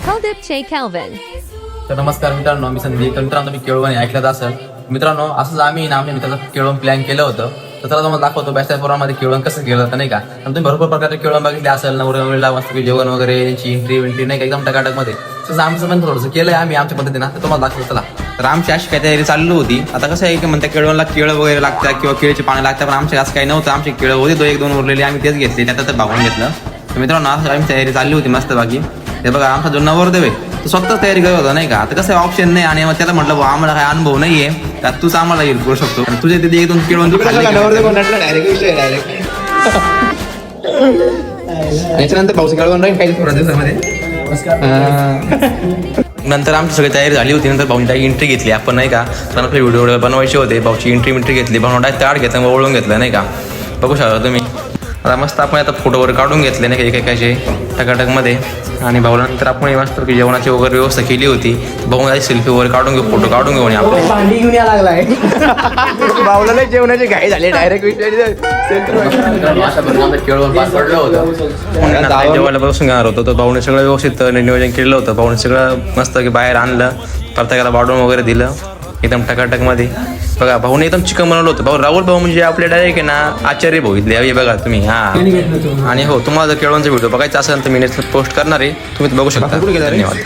Kuldip J. Calvin. तर नमस्कार मित्रांनो, मी संदीप. तर मित्रांनो, मी केळवण ऐकलं असेल. मित्रांनो, असंच आम्ही ना आमच्या मित्राचं केळवण प्लॅन केलं होतं. तर त्याला तुम्हाला दाखवतो बॅस्टर प्रोग्राममध्ये केळवण कसं केलं होतं नाही का. आणि तुम्ही भरपूर प्रकारचे केळवण बघितले असेल. नवऱ्याला मस्त जेवण वगैरे यांची एंट्री नाही का एकदम टकाटकमध्ये. तसं आमचं पण थोडंसं केलंय आम्ही आमच्या पद्धतीनं. तर तुम्हाला दाखवतो चला. तर आमची अशी काय तयारी चालली होती. आता कसं आहे की म्हणता केळवणला केळं वगैरे लागतात किंवा केळीचे पाणी लागतात, पण आमच्या असं काही नव्हतं. आमची केळं होती 1-2 उरलेली, आम्ही तेच घेतले. त्यात तर भागून घेतलं. तर मित्रांनो, असं आमची तयारी चालली होती मस्त बाकी. हे बघा, आमचा जो नवरदेव आहे तो स्वतःच तयारी करत होता नाही का. आता कसं ऑप्शन नाही, आणि मग त्याला म्हटलं आम्हाला काही अनुभव नाहीये, तर तूच आम्हाला हेल्प करू शकतो. तुझे तिथे 1-2 केळवण तू खाल्ले. याच्यानंतर पाऊस केळवण राहील काही थोड्या दिवसामध्ये. नंतर आमची सगळी तयारी झाली होती. नंतर भाऊनी काही एंट्री घेतली आपण नाही का, कारण आपले व्हिडिओ बनवायचे होते. भाऊची एंट्री घेतली, भाऊ डायरेक्ट ताट घेतलं, वळून घेतलं नाही का. बघू शकता तुम्ही. आता मस्त आपण आता फोटो वगैरे काढून घेतले नाही का एकेकाचे टकाटकमध्ये. आणि भाऊला नंतर आपण मस्त की जेवणाची वगैरे व्यवस्था केली होती. भाऊ सेल्फी वगैरे काढून घेऊ, फोटो काढून घेऊन आपले भांडी घेऊन या लागलाय. भाऊला नाही जेवणाची घाई झाली, डायरेक्ट केळवण पार पडलं होतं. जेवायला बसून घेणार होतं. तर भाऊने सगळं व्यवस्थित नियोजन केलं होतं. भाऊने सगळं मस्त की बाहेर आणलं, प्रत्येकाला वाढून वगैरे दिलं एकदम टकाटकमध्ये. बघा, भाऊने एकदम चिकन बनवलं होतं. भाऊ राहुल भाऊ म्हणजे आपल्या डायरेक्ट आहे ना आचार्य भाऊ इथले. बघा तुम्ही. हां, आणि हो, तुम्हाला जर केळवणचा व्हिडिओ बघायचा असेल तर मी नेक्स्ट पोस्ट करणार आहे, तुम्ही बघू शकता. धन्यवाद.